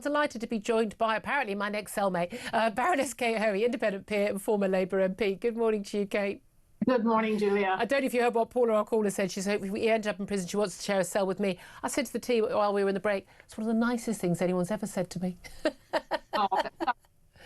Delighted to be joined by, apparently, my next cellmate, Baroness Hoey, independent peer and former Labour MP. Good morning to you, Kate. Good morning, Julia. I don't know if you heard what Paula, our caller, said. She said if we end up in prison, she wants to share a cell with me. I said to the team while we were in the break, it's one of the nicest things anyone's ever said to me.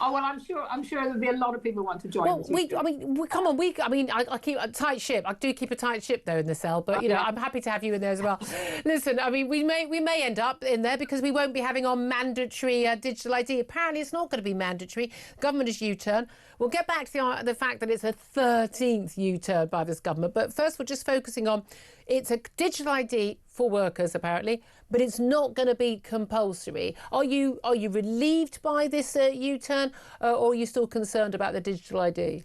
Well, I'm sure there'll be a lot of people who want to join. Well, come on. I keep a tight ship. I do keep a tight ship though in the cell, but you know, I'm happy to have you in there as well. Listen, I mean, we may end up in there because we won't be having our mandatory digital ID. Apparently, it's not going to be mandatory. Government is U-turn. We'll get back to the fact that it's a 13th U-turn by this government. But first, we're just focusing on it's a digital ID for workers, apparently, but it's not going to be compulsory. Are you relieved by this U-turn, or are you still concerned about the digital ID?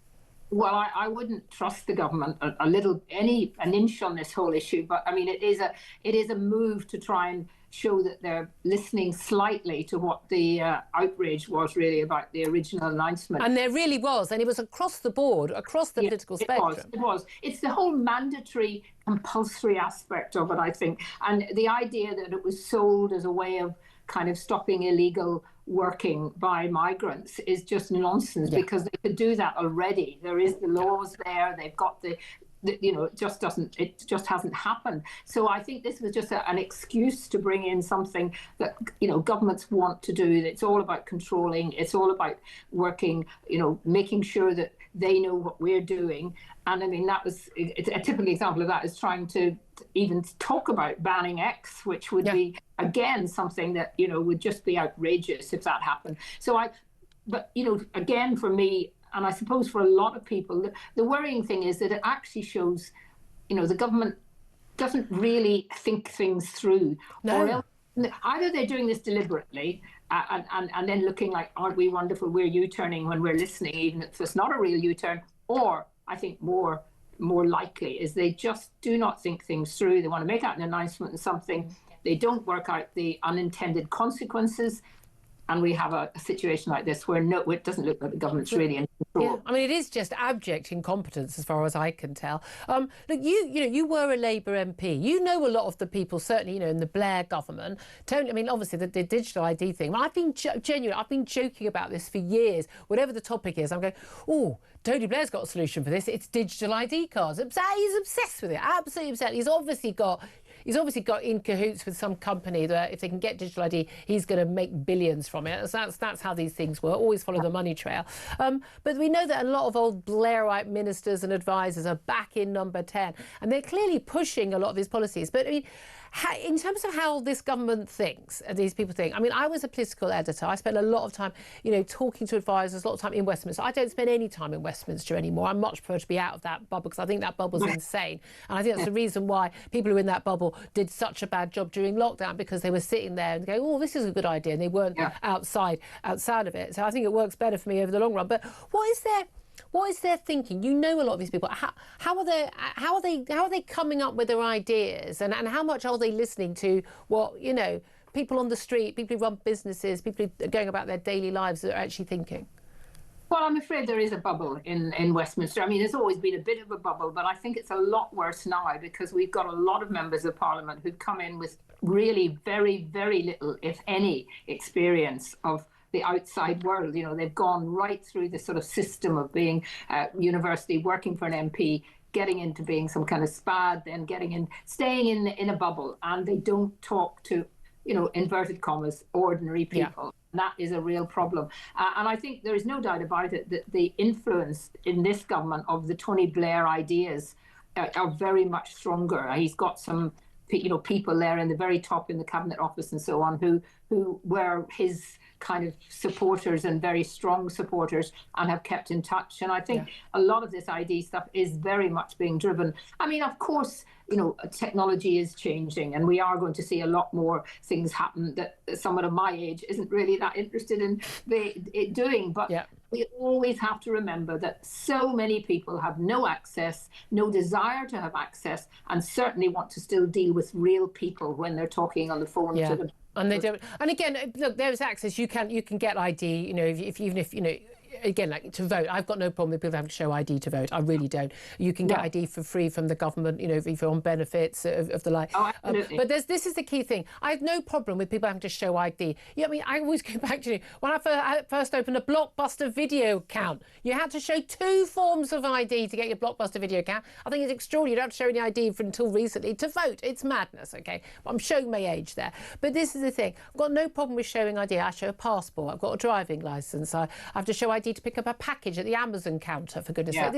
Well, I wouldn't trust the government an inch on this whole issue. But I mean, it is a move to try and show that they're listening slightly to what the outrage was really about the original announcement. And there really was, and it was across the board, across the political spectrum. It was. It's the whole mandatory, compulsory aspect of it, I think, and the idea that it was sold as a way of kind of stopping illegal working by migrants is just nonsense, because they could do that already. There is the laws there. They've got it just hasn't happened. So I think this was just an excuse to bring in something that, you know, governments want to do. It's all about controlling. It's all about working, you know, making sure that they know what we're doing. And I mean, it's a typical example of that is trying to even talk about banning X, which would be, again, something that, you know, would just be outrageous if that happened. But, you know, again, for me, and I suppose for a lot of people, the worrying thing is that it actually shows, you know, the government doesn't really think things through. No. Or else, either they're doing this deliberately and then looking like, aren't we wonderful, we're U-turning when we're listening, even if it's not a real U-turn, or I think more likely is they just do not think things through. They want to make out an announcement and something. They don't work out the unintended consequences. And we have a situation like this where it doesn't look like the government's really in control. Yeah. I mean, it is just abject incompetence as far as I can tell. Look, you were a Labour MP. You know a lot of the people, certainly, you know, in the Blair government. Tony, I mean, obviously the digital ID thing. I've been genuine. I've been joking about this for years. Whatever the topic is, I'm going, oh, Tony Blair's got a solution for this. It's digital ID cards. He's obsessed with it. Absolutely obsessed. He's obviously got in cahoots with some company that if they can get digital ID, he's going to make billions from it. So that's how these things work. Always follow the money trail. But we know that a lot of old Blairite ministers and advisors are back in number 10, and they're clearly pushing a lot of these policies. But I mean, in terms of how this government thinks, these people think, I mean, I was a political editor. I spent a lot of time, you know, talking to advisors, a lot of time in Westminster. I don't spend any time in Westminster anymore. I much prefer to be out of that bubble because I think that bubble's insane. And I think that's the reason why people who are in that bubble did such a bad job during lockdown, because they were sitting there and going, oh, this is a good idea. And they weren't outside of it. So I think it works better for me over the long run. But what is their thinking? You know a lot of these people. How are they coming up with their ideas, and how much are they listening to what, you know, people on the street, people who run businesses, people who are going about their daily lives that are actually thinking? Well, I'm afraid there is a bubble in Westminster. I mean, there's always been a bit of a bubble, but I think it's a lot worse now because we've got a lot of members of Parliament who've come in with really very, very little, if any, experience of the outside world. You know, they've gone right through the sort of system of being university, working for an MP, getting into being some kind of spad, then staying in a bubble, and they don't talk to, you know, inverted commas, ordinary people. Yeah. That is a real problem. And I think there is no doubt about it that the influence in this government of the Tony Blair ideas are very much stronger. He's got some, you know, people there in the very top in the Cabinet Office and so on who were his kind of supporters and very strong supporters and have kept in touch. And I think a lot of this ID stuff is very much being driven. I mean, of course, you know, technology is changing and we are going to see a lot more things happen that someone of my age isn't really that interested in doing. But we always have to remember that so many people have no access, no desire to have access, and certainly want to still deal with real people when they're talking on the phone to them. And they don't. And again, look, there's access. You can get ID. You know, even if you know, again, like to vote, I've got no problem with people having to show ID to vote. I really don't. You can get ID for free from the government, you know, if you're on benefits of the like. Oh, absolutely. But this is the key thing. I have no problem with people having to show ID. Yeah, I mean, I always go back to when I first opened a Blockbuster video account. You had to show 2 forms of ID to get your Blockbuster video account. I think it's extraordinary. You don't have to show any ID until recently to vote. It's madness, okay? But I'm showing my age there. But this is the thing. I've got no problem with showing ID. I show a passport. I've got a driving licence. I have to show ID to pick up a package at the Amazon counter, for goodness sake.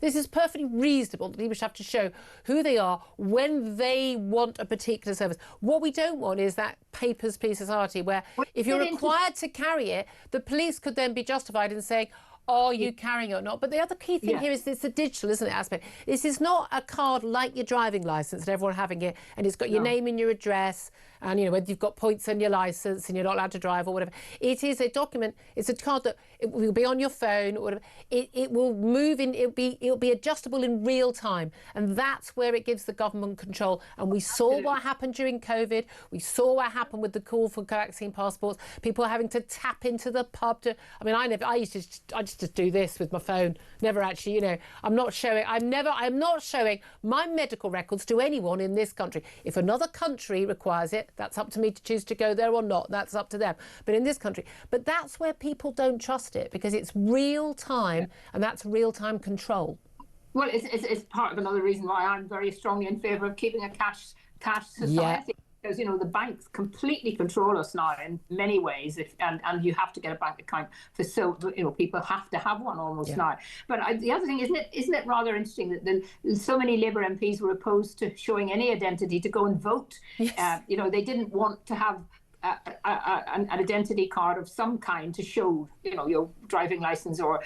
This is perfectly reasonable that people should have to show who they are when they want a particular service. What we don't want is that papers, please society where if you're required to carry it, the police could then be justified in saying, are you carrying it or not? But the other key thing here is it's the digital, isn't it, aspect. This is not a card like your driving licence and everyone having it, and it's got your name and your address, and, you know, whether you've got points on your licence and you're not allowed to drive or whatever. It is a document. It's a card that it will be on your phone or whatever. It will move in. It'll be adjustable in real time, and that's where it gives the government control. And we saw what happened during COVID. We saw what happened with the call for vaccine passports. People having to tap into the pub to. I mean, I used to do this with my phone. Never actually, you know. I'm not showing my medical records to anyone in this country. If another country requires it, that's up to me to choose to go there or not. That's up to them. But in this country, but that's where people don't trust it because it's real time, and that's real time control. Well, it's part of another reason why I'm very strongly in favour of keeping a cash society. Because, you know, the banks completely control us now in many ways, and you have to get a bank account for people have to have one almost now. But the other thing, isn't it rather interesting that so many Labour MPs were opposed to showing any identity to go and vote? Yes. You know, they didn't want to have an identity card of some kind to show, you know, your driving license or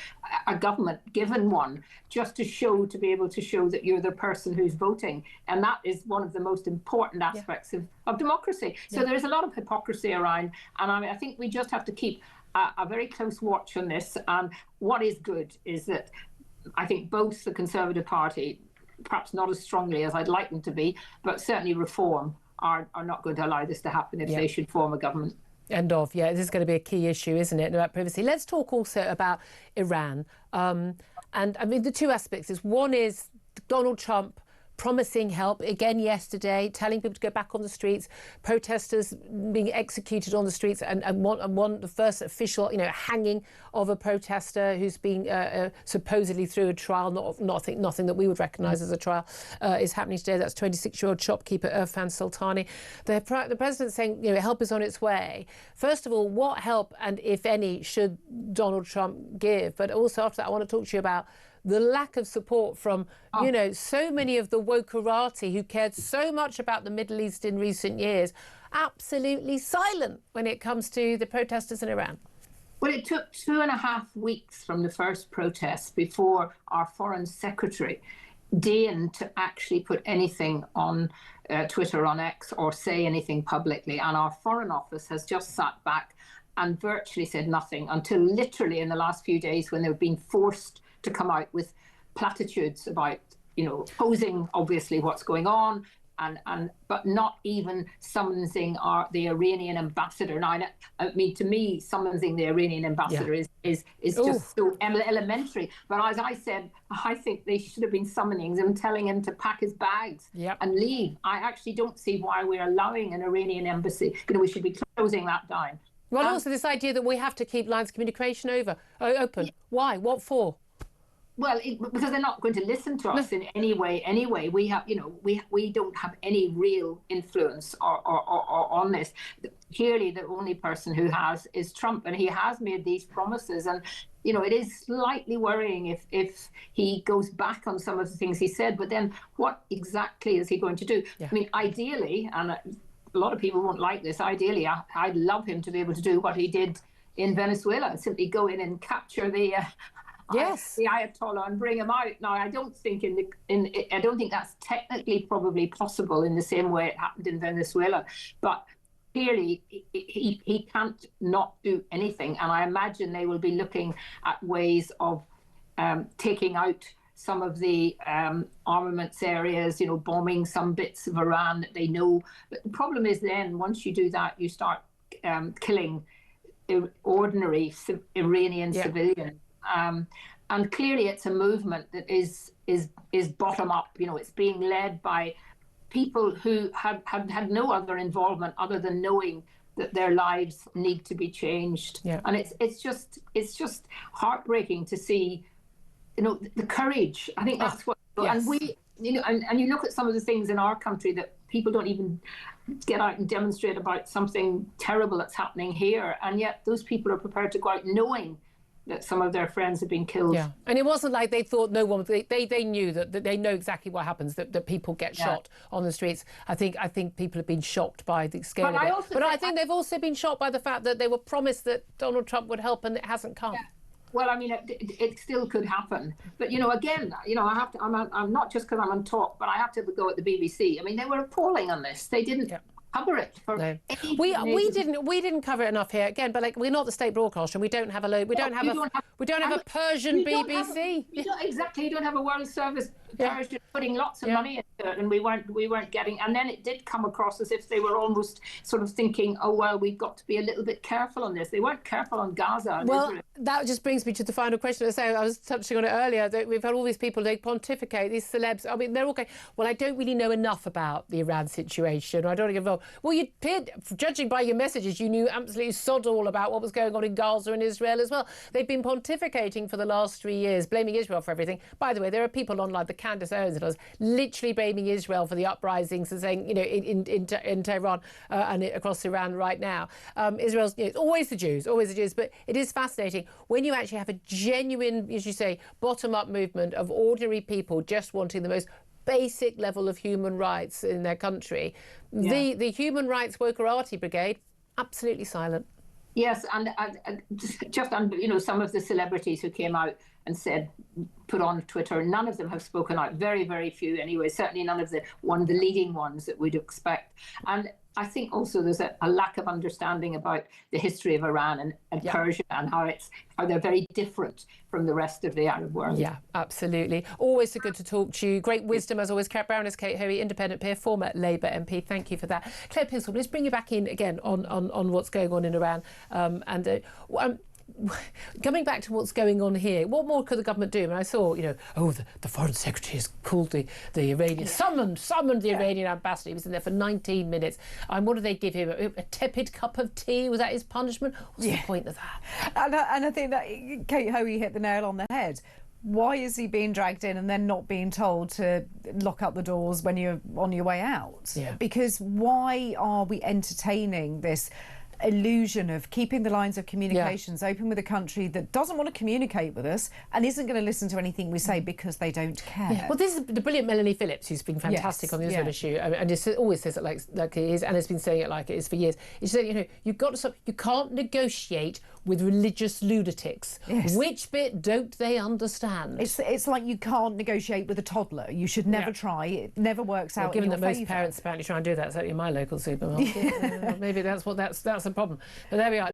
a government given one, just to be able to show that you're the person who's voting. And that is one of the most important aspects of democracy. So there is a lot of hypocrisy around. And I think we just have to keep a very close watch on this. And what is good is that I think both the Conservative Party, perhaps not as strongly as I'd like them to be, but certainly Reform, are not going to allow this to happen if they should form a government. End of. Yeah, this is going to be a key issue, isn't it, about privacy. Let's talk also about Iran. And I mean, the 2 aspects is one is Donald Trump promising help again yesterday, telling people to go back on the streets, protesters being executed on the streets, and the first official, you know, hanging of a protester who's being supposedly through a trial, nothing that we would recognise as a trial, is happening today. That's 26-year-old shopkeeper Irfan Sultani. The president saying, you know, help is on its way. First of all, what help, and if any, should Donald Trump give? But also after that, I want to talk to you about the lack of support from, you know, so many of the wokerati who cared so much about the Middle East in recent years, absolutely silent when it comes to the protesters in Iran. Well, it took 2.5 weeks from the first protest before our Foreign Secretary deigned to actually put anything on Twitter, on X, or say anything publicly. And our Foreign Office has just sat back and virtually said nothing until literally in the last few days when they've been forced to come out with platitudes about, you know, opposing obviously what's going on, but not even summoning the Iranian ambassador. Now, I mean, to me, summoning the Iranian ambassador is just so elementary. But as I said, I think they should have been summoning him, telling him to pack his bags and leave. I actually don't see why we're allowing an Iranian embassy. You know, we should be closing that down. Well, also this idea that we have to keep lines of communication open. Why? What for? Well, because they're not going to listen to us in any way. Anyway, we have, you know, we don't have any real influence or on this. Clearly, the only person who has is Trump, and he has made these promises. And you know, it is slightly worrying if he goes back on some of the things he said. But then, what exactly is he going to do? I mean, ideally, and a lot of people won't like this. Ideally, I'd love him to be able to do what he did in Venezuela, simply go in and capture the Ayatollah and bring him out. Now, I don't think I don't think that's technically probably possible in the same way it happened in Venezuela, but clearly he can't not do anything. And I imagine they will be looking at ways of taking out some of the armaments areas, you know, bombing some bits of Iran that they know. But the problem is then once you do that, you start killing ordinary Iranian civilians. And clearly it's a movement that is bottom up. You know, it's being led by people who had no other involvement other than knowing that their lives need to be changed. Yeah. And it's just heartbreaking to see, you know, the courage. I think that's what. Yes. And we, you know, and you look at some of the things in our country that people don't even get out and demonstrate about something terrible that's happening here, and yet those people are prepared to go out knowing that some of their friends have been killed. Yeah, and it wasn't like they thought no one. They knew that they know exactly what happens. That people get shot on the streets. I think people have been shocked by the scale of it. But I think they've also been shocked by the fact that they were promised that Donald Trump would help, and it hasn't come. Yeah. Well, I mean, it still could happen. But, you know, again, you know, I'm not just because I'm on Talk, but I have to go at the BBC. I mean, they were appalling on this. They didn't cover it for any we didn't cover it enough here again, but like we're not the state broadcaster and we don't have a Persian BBC. You don't have a World Service Persian putting lots of money into it, and we weren't getting, and then it did come across as if they were almost sort of thinking, oh well, we've got to be a little bit careful on this. They weren't careful on Gaza and Israel. That just brings me to the final question. I was touching on it earlier, that we've had all these people, they pontificate, these celebs. I mean, they're all going, well, I don't really know enough about the Iran situation, or I don't want to get involved. Well, you appeared, judging by your messages, you knew absolutely sod all about what was going on in Gaza and Israel as well. They've been pontificating for the last 3 years, blaming Israel for everything. By the way, there are people online, the Candace Owens and others, literally blaming Israel for the uprisings and saying, you know, in Tehran and across Iran right now. Israel's, you know, it's always the Jews, but it is fascinating when you actually have a genuine, as you say, bottom-up movement of ordinary people just wanting the most basic level of human rights in their country. The Human Rights Wokerati Brigade, absolutely silent. Yes, and just on, you know, some of the celebrities who came out and said, put on Twitter, none of them have spoken out. Very, very few anyway. Certainly none of the leading ones that we'd expect. And I think also there's a lack of understanding about the history of Iran and Persia and how they're very different from the rest of the Arab world. Yeah, absolutely. Always so good to talk to you. Great wisdom as always. Baroness Kate Hoey, independent peer, former Labour MP. Thank you for that. Claire Pistol, let's bring you back in again on what's going on in Iran. Coming back to what's going on here, what more could the government do? And I saw, you know, the Foreign Secretary has called the Iranian, summoned the Iranian ambassador. He was in there for 19 minutes. And what did they give him? A tepid cup of tea? Was that his punishment? What's the point of that? And I think that Kate Hoey hit the nail on the head. Why is he being dragged in and then not being told to lock up the doors when you're on your way out? Yeah. Because why are we entertaining this illusion of keeping the lines of communications open with a country that doesn't want to communicate with us and isn't going to listen to anything we say because they don't care? Yeah. Well, this is the brilliant Melanie Phillips, who's been fantastic on the Israel issue, and it always says it like it is, and has been saying it like it is for years. She said, you know, you've got to stop. You can't negotiate with religious lunatics. Yes. Which bit don't they understand? It's like you can't negotiate with a toddler. You should never try. It never works out. Given in that your most favour. Parents apparently try and do that, certainly in my local supermarket, maybe that's a problem. But there we are.